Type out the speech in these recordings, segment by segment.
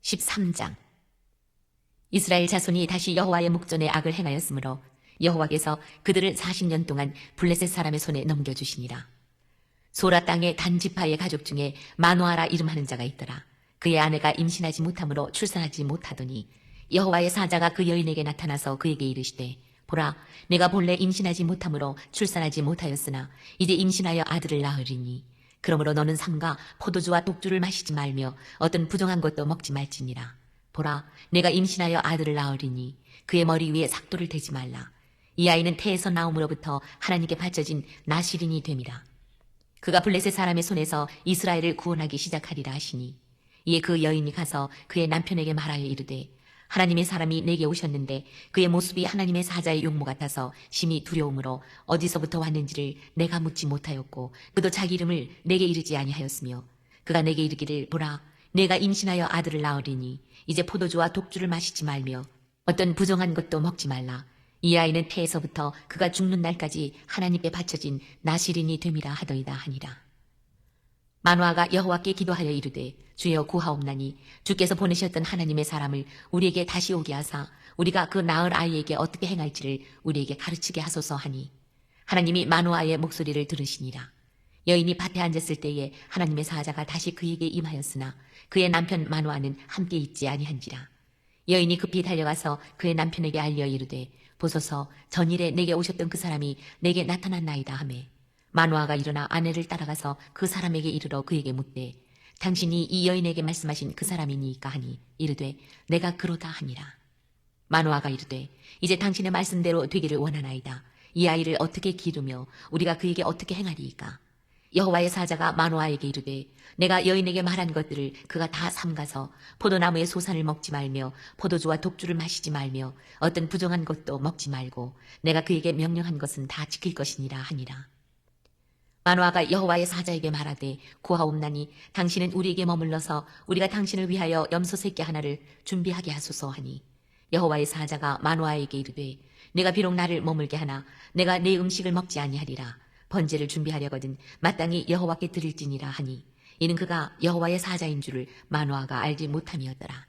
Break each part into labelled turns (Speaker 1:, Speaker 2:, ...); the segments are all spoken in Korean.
Speaker 1: 13장. 이스라엘 자손이 다시 여호와의 목전에 악을 행하였으므로 여호와께서 그들을 40년 동안 블레셋 사람의 손에 넘겨주시니라. 소라 땅의 단지파의 가족 중에 마노아라 이름하는 자가 있더라. 그의 아내가 임신하지 못하므로 출산하지 못하더니 여호와의 사자가 그 여인에게 나타나서 그에게 이르시되, 보라, 내가 본래 임신하지 못하므로 출산하지 못하였으나 이제 임신하여 아들을 낳으리니 그러므로 너는 삼가 포도주와 독주를 마시지 말며 어떤 부정한 것도 먹지 말지니라. 보라, 내가 임신하여 아들을 낳으리니 그의 머리 위에 삭도를 대지 말라. 이 아이는 태에서 나옴으로부터 하나님께 바쳐진 나실인이 됨이라. 그가 블레셋 사람의 손에서 이스라엘을 구원하기 시작하리라 하시니, 이에 그 여인이 가서 그의 남편에게 말하여 이르되, 하나님의 사람이 내게 오셨는데 그의 모습이 하나님의 사자의 용모 같아서 심히 두려움으로 어디서부터 왔는지를 내가 묻지 못하였고 그도 자기 이름을 내게 이르지 아니하였으며, 그가 내게 이르기를, 보라, 내가 임신하여 아들을 낳으리니 이제 포도주와 독주를 마시지 말며 어떤 부정한 것도 먹지 말라. 이 아이는 태에서부터 그가 죽는 날까지 하나님께 바쳐진 나실인이 됨이라 하더이다 하니라. 마노아가 여호와께 기도하여 이르되, 주여 구하옵나니 주께서 보내셨던 하나님의 사람을 우리에게 다시 오게 하사 우리가 그 낳을 아이에게 어떻게 행할지를 우리에게 가르치게 하소서 하니, 하나님이 마노아의 목소리를 들으시니라. 여인이 밭에 앉았을 때에 하나님의 사자가 다시 그에게 임하였으나 그의 남편 마노아는 함께 있지 아니한지라. 여인이 급히 달려가서 그의 남편에게 알려 이르되, 보소서, 전일에 내게 오셨던 그 사람이 내게 나타났나이다 하매, 마노아가 일어나 아내를 따라가서 그 사람에게 이르러 그에게 묻되, 당신이 이 여인에게 말씀하신 그 사람이니까 하니, 이르되 내가 그로다 하니라. 마노아가 이르되, 이제 당신의 말씀대로 되기를 원하나이다. 이 아이를 어떻게 기르며 우리가 그에게 어떻게 행하리이까? 여호와의 사자가 마노아에게 이르되, 내가 여인에게 말한 것들을 그가 다 삼가서 포도나무의 소산을 먹지 말며 포도주와 독주를 마시지 말며 어떤 부정한 것도 먹지 말고 내가 그에게 명령한 것은 다 지킬 것이니라 하니라. 마노아가 여호와의 사자에게 말하되, 구하옵나니 당신은 우리에게 머물러서 우리가 당신을 위하여 염소 새끼 하나를 준비하게 하소서 하니, 여호와의 사자가 마노아에게 이르되, 내가 비록 나를 머물게 하나 내가 내 음식을 먹지 아니하리라. 번제를 준비하려거든 마땅히 여호와께 드릴지니라 하니, 이는 그가 여호와의 사자인 줄을 마노아가 알지 못함이었더라.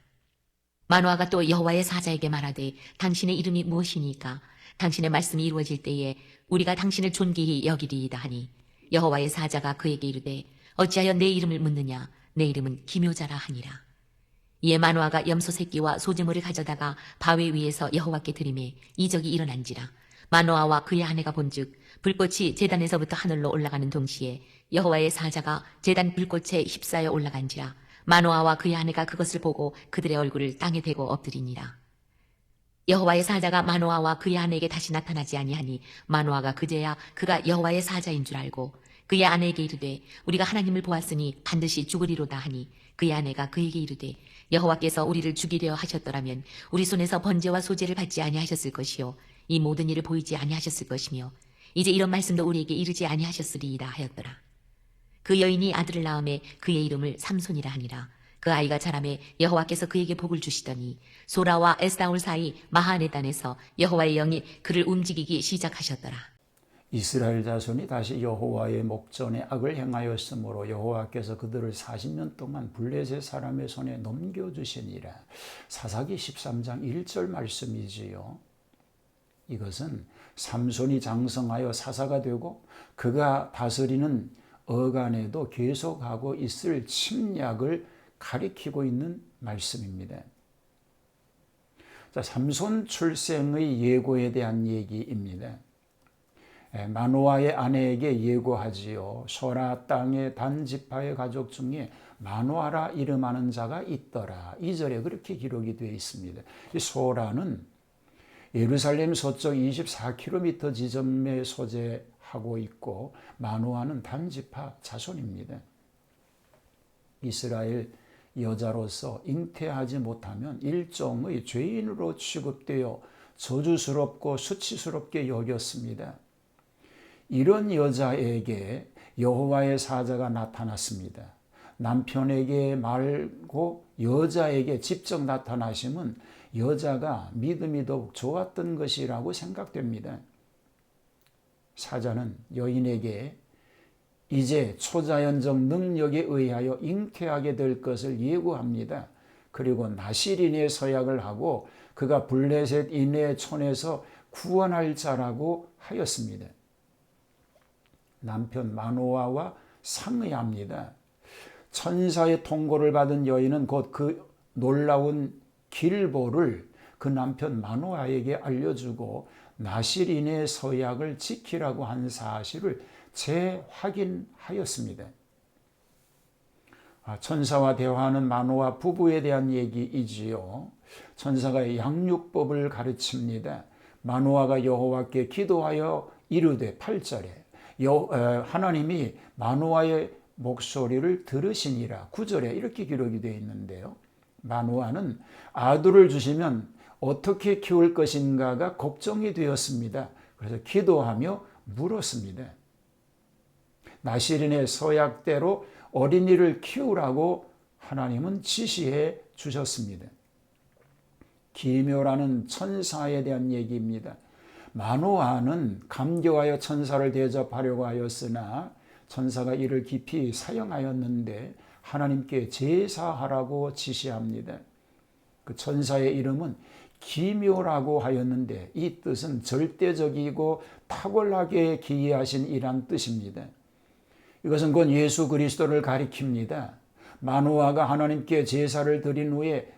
Speaker 1: 마노아가 또 여호와의 사자에게 말하되, 당신의 이름이 무엇이니까? 당신의 말씀이 이루어질 때에 우리가 당신을 존귀히 여기리이다 하니, 여호와의 사자가 그에게 이르되, 어찌하여 내 이름을 묻느냐? 내 이름은 기묘자라 하니라. 이에 마노아가 염소 새끼와 소재물을 가져다가 바위 위에서 여호와께 드리매 이적이 일어난지라. 마노아와 그의 아내가 본즉 불꽃이 제단에서부터 하늘로 올라가는 동시에 여호와의 사자가 제단 불꽃에 휩싸여 올라간지라. 마노아와 그의 아내가 그것을 보고 그들의 얼굴을 땅에 대고 엎드리니라. 여호와의 사자가 마노아와 그의 아내에게 다시 나타나지 아니하니 마노아가 그제야 그가 여호와의 사자인 줄 알고 그의 아내에게 이르되, 우리가 하나님을 보았으니 반드시 죽으리로다 하니, 그의 아내가 그에게 이르되, 여호와께서 우리를 죽이려 하셨더라면 우리 손에서 번제와 소제를 받지 아니하셨을 것이요 이 모든 일을 보이지 아니하셨을 것이며 이제 이런 말씀도 우리에게 이르지 아니하셨으리이다 하였더라. 그 여인이 아들을 낳음에 그의 이름을 삼손이라 하니라. 그 아이가 자라매 여호와께서 그에게 복을 주시더니 소라와 에스다올 사이 마하네단에서 여호와의 영이 그를 움직이기 시작하셨더라.
Speaker 2: 이스라엘 자손이 다시 여호와의 목전에 악을 행하였으므로 여호와께서 그들을 40년 동안 블레셋 사람의 손에 넘겨주시니라. 사사기 13장 1절 말씀이지요. 이것은 삼손이 장성하여 사사가 되고 그가 다스리는 어간에도 계속하고 있을 침략을 가리키고 있는 말씀입니다. 자, 삼손 출생의 예고에 대한 얘기입니다. 마노아의 아내에게 예고하지요. 소라 땅의 단지파의 가족 중에 마노아라 이름하는 자가 있더라. 2절에 그렇게 기록이 되어 있습니다. 이 소라는 예루살렘 서쪽 24km 지점에 소재하고 있고 마노아는 단지파 자손입니다. 이스라엘 여자로서 잉태하지 못하면 일종의 죄인으로 취급되어 저주스럽고 수치스럽게 여겼습니다. 이런 여자에게 여호와의 사자가 나타났습니다. 남편에게 말고 여자에게 직접 나타나심은 여자가 믿음이 더욱 좋았던 것이라고 생각됩니다. 사자는 여인에게 이제 초자연적 능력에 의하여 잉태하게 될 것을 예고합니다. 그리고 나실인의 서약을 하고 그가 블레셋 이네 촌에서 구원할 자라고 하였습니다. 남편 마노아와 상의합니다. 천사의 통고를 받은 여인은 곧 그 놀라운 길보를 그 남편 마노아에게 알려주고 나실인의 서약을 지키라고 한 사실을 재확인하였습니다. 천사와 대화하는 마노아 부부에 대한 얘기이지요. 천사가 양육법을 가르칩니다. 마노아가 여호와께 기도하여 이르되 8절에 하나님이 마노아의 목소리를 들으시니라. 9절에 이렇게 기록이 되어 있는데요. 마노아는 아들을 주시면 어떻게 키울 것인가가 걱정이 되었습니다. 그래서 기도하며 물었습니다. 나실인의 서약대로 어린이를 키우라고 하나님은 지시해 주셨습니다. 기묘라는 천사에 대한 얘기입니다. 마노아는 감격하여 천사를 대접하려고 하였으나 천사가 이를 깊이 사용하였는데 하나님께 제사하라고 지시합니다. 그 천사의 이름은 기묘라고 하였는데 이 뜻은 절대적이고 탁월하게 기이하신 이란 뜻입니다. 이것은 곧 예수 그리스도를 가리킵니다. 마노아가 하나님께 제사를 드린 후에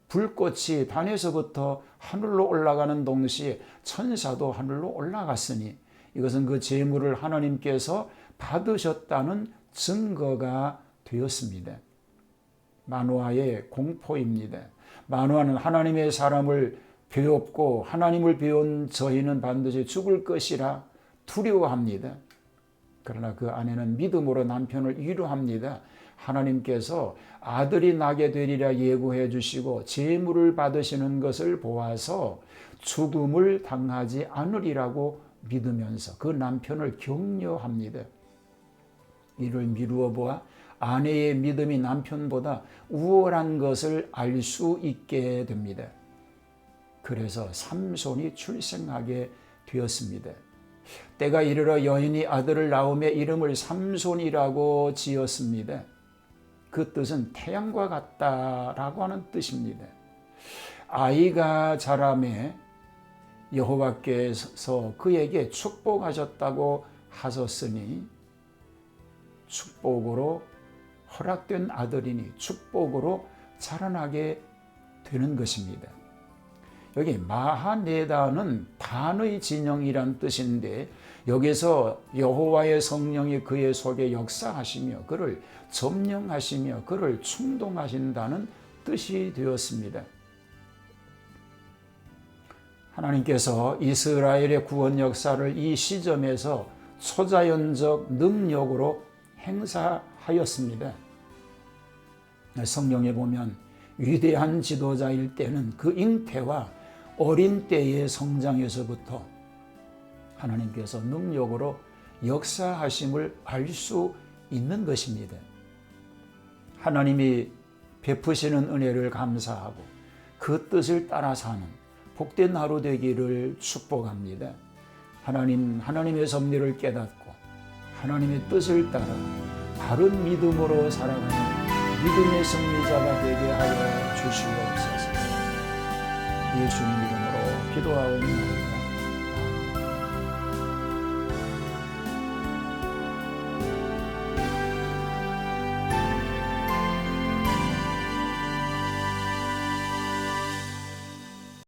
Speaker 2: 불꽃이 단에서부터 하늘로 올라가는 동시에 천사도 하늘로 올라갔으니 이것은 그 제물을 하나님께서 받으셨다는 증거가 되었습니다. 마노아의 공포입니다. 마노아는 하나님의 사람을 배웠고 하나님을 배운 저희는 반드시 죽을 것이라 두려워합니다. 그러나 그 아내는 믿음으로 남편을 위로합니다. 하나님께서 아들이 나게 되리라 예고해 주시고 제물을 받으시는 것을 보아서 죽음을 당하지 않으리라고 믿으면서 그 남편을 격려합니다. 이를 미루어 보아 아내의 믿음이 남편보다 우월한 것을 알 수 있게 됩니다. 그래서 삼손이 출생하게 되었습니다. 때가 이르러 여인이 아들을 낳으며 이름을 삼손이라고 지었습니다. 그 뜻은 태양과 같다라고 하는 뜻입니다. 아이가 자라매 여호와께서 그에게 축복하셨다고 하셨으니 축복으로 허락된 아들이니 축복으로 자라나게 되는 것입니다. 여기 마하네다는 단의 진영이란 뜻인데 여기서 여호와의 성령이 그의 속에 역사하시며 그를 점령하시며 그를 충동하신다는 뜻이 되었습니다. 하나님께서 이스라엘의 구원 역사를 이 시점에서 초자연적 능력으로 행사하였습니다. 성경에 보면 위대한 지도자일 때는 그 잉태와 어린 때의 성장에서부터 하나님께서 능력으로 역사하심을 알 수 있는 것입니다. 하나님이 베푸시는 은혜를 감사하고 그 뜻을 따라 사는 복된 하루 되기를 축복합니다. 하나님의 섭리를 깨닫고 하나님의 뜻을 따라 바른 믿음으로 살아가는 믿음의 승리자가 되게 하여 주시옵소서. 예수님 이름으로 기도하옵나이다.